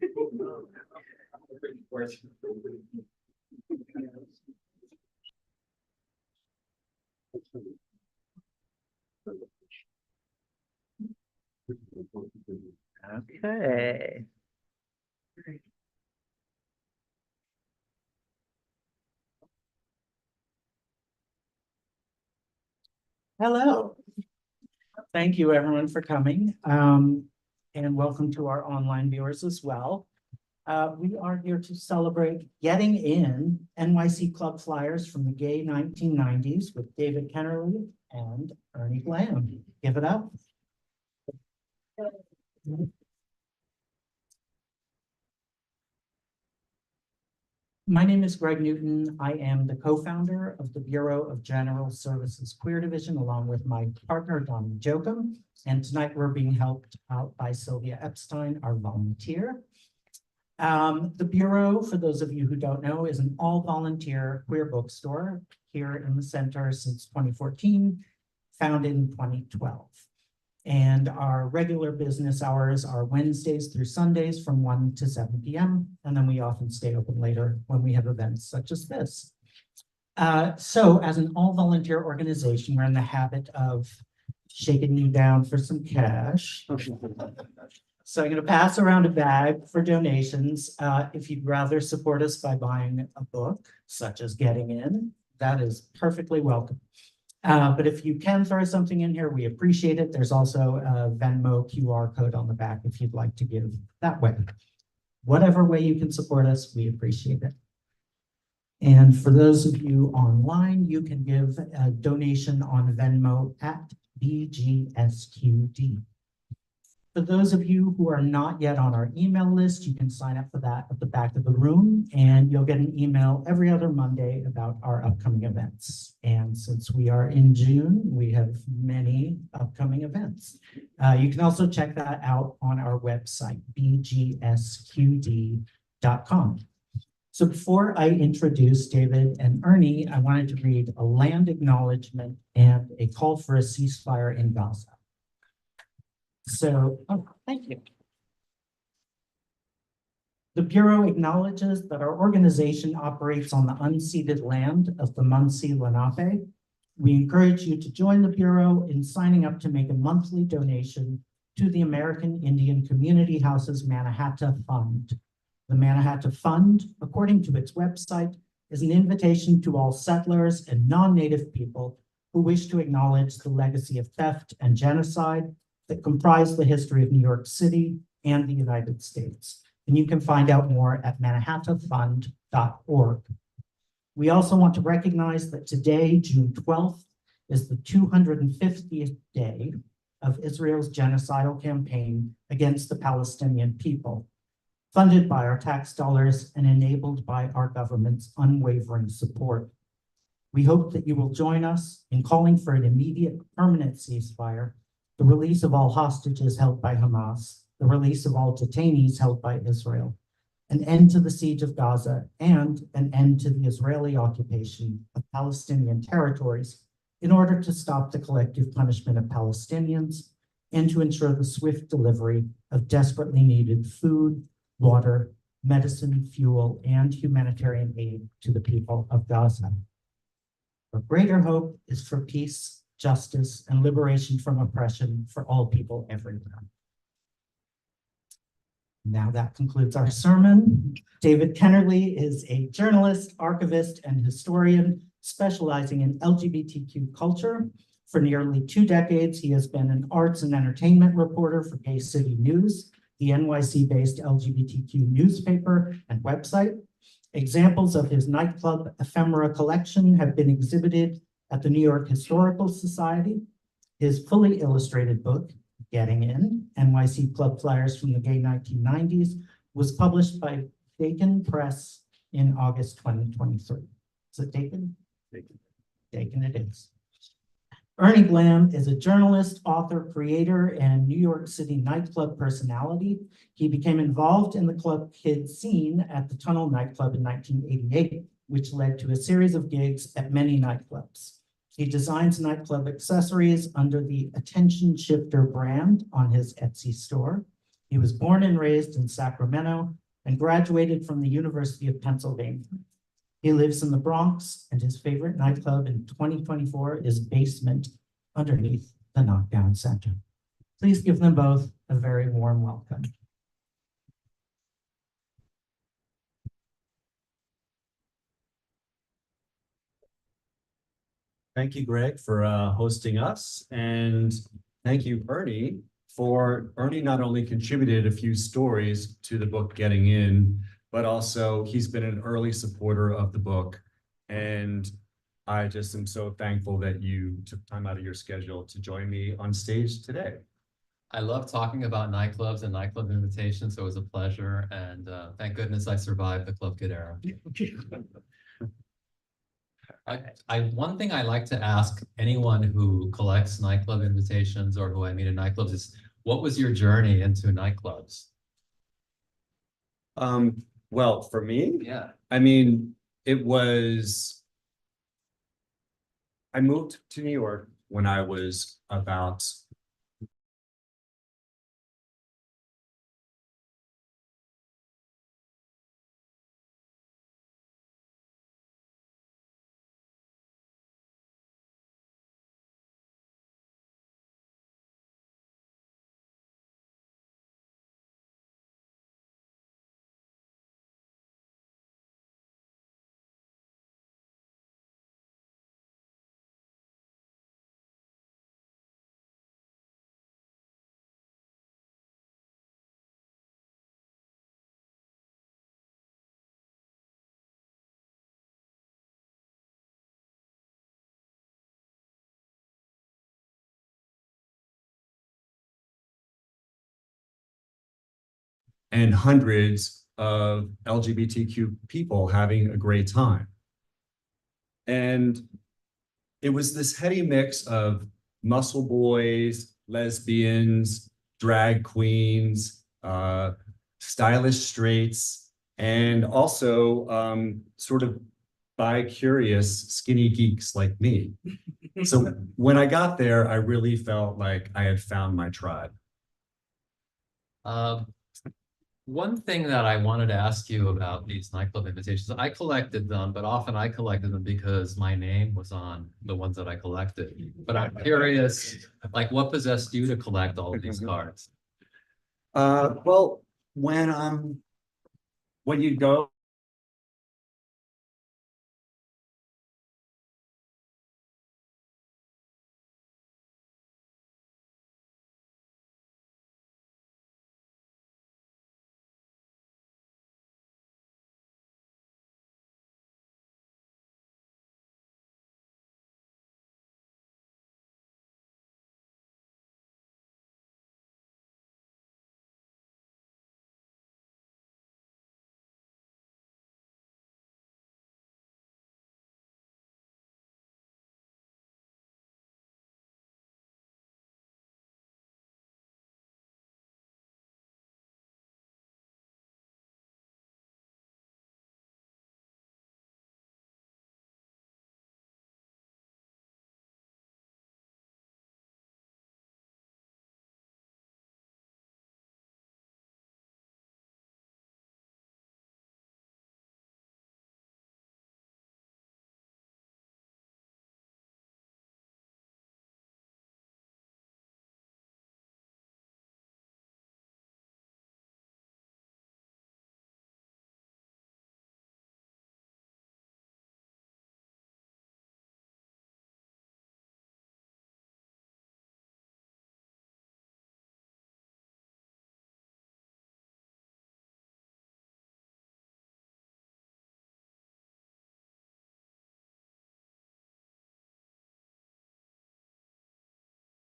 Okay. Hello. Thank you, everyone, for coming, and welcome to our online viewers as well. We are here to celebrate Getting In NYC Club Flyers from the Gay 1990s with David Kennerly and Ernie Blam. Give it up. My name is Greg Newton. I am the co-founder of the Bureau of General Services Queer Division, along with my partner, Donnie Jokum. And tonight we're being helped out by Sylvia Epstein, our volunteer. The Bureau, for those of you who don't know, is an all-volunteer queer bookstore here in the center since 2014, founded in 2012. And our regular business hours are Wednesdays through Sundays from 1 to 7 p.m. And then we often stay open later when we have events such as this. So as an all-volunteer organization, we're in the habit of shaking you down for some cash. So I'm going to pass around a bag for donations. If you'd rather support us by buying a book, such as Getting In, that is perfectly welcome. But if you can throw something in here, we appreciate it. There's also a Venmo QR code on the back if you'd like to give that way. Whatever way you can support us, we appreciate it. And for those of you online, you can give a donation on Venmo at BGSQD. For those of you who are not yet on our email list, you can sign up for that at the back of the room, and you'll get an email every other Monday about our upcoming events. And since we are in June, we have many upcoming events. You can also check that out on our website, bgsqd.com. So before I introduce David and Ernie, I wanted to read a land acknowledgement and a call for a ceasefire in Gaza. So, thank you. The Bureau acknowledges that our organization operates on the unceded land of the Munsee Lenape. We encourage you to join the Bureau in signing up to make a monthly donation to the American Indian Community Houses Mannahatta Fund. The Mannahatta Fund, according to its website, is an invitation to all settlers and non-native people who wish to acknowledge the legacy of theft and genocide that comprise the history of New York City and the United States. And you can find out more at mannahattafund.org. We also want to recognize that today, June 12th, is the 250th day of Israel's genocidal campaign against the Palestinian people, funded by our tax dollars and enabled by our government's unwavering support. We hope that you will join us in calling for an immediate permanent ceasefire, the release of all hostages held by Hamas, the release of all detainees held by Israel, an end to the siege of Gaza, and an end to the Israeli occupation of Palestinian territories in order to stop the collective punishment of Palestinians and to ensure the swift delivery of desperately needed food, water, medicine, fuel, and humanitarian aid to the people of Gaza. Our greater hope is for peace, justice, and liberation from oppression for all people everywhere. Now that concludes our sermon. David Kennerly is a journalist, archivist, and historian specializing in LGBTQ culture. For nearly 2 decades, he has been an arts and entertainment reporter for Gay City News, the NYC-based LGBTQ newspaper and website. Examples of his nightclub ephemera collection have been exhibited at the New York Historical Society. His fully illustrated book, Getting In, NYC Club Flyers from the Gay 1990s, was published by Dakin Press in August 2023. Is it Dakin? Dakin it is. Ernie Blam is a journalist, author, creator, and New York City nightclub personality. He became involved in the club kid scene at the Tunnel nightclub in 1988, which led to a series of gigs at many nightclubs. He designs nightclub accessories under the Attention Shifter brand on his Etsy store. He was born and raised in Sacramento and graduated from the University of Pennsylvania. He lives in the Bronx, and his favorite nightclub in 2024 is Basement underneath the Knockdown Center. Please give them both a very warm welcome. Thank you, Greg, for hosting us. And thank you, Ernie, Ernie not only contributed a few stories to the book Getting In, but also he's been an early supporter of the book. And I just am so thankful that you took time out of your schedule to join me on stage today. I love talking about nightclubs and nightclub invitations, so it was a pleasure. And thank goodness I survived the Club Kid era. One thing I like to ask anyone who collects nightclub invitations or who I meet in nightclubs is, what was your journey into nightclubs? Well, for me, Yeah. I mean, I moved to New York when I was about and hundreds of LGBTQ people having a great time. And it was this heady mix of muscle boys, lesbians, drag queens, stylish straights, and also sort of bi-curious skinny geeks like me. So when I got there, I really felt like I had found my tribe. One thing that I wanted to ask you about these nightclub invitations, I collected them, but often I collected them because my name was on the ones that I collected. But I'm curious, like, what possessed you to collect all of these cards? Well, when you go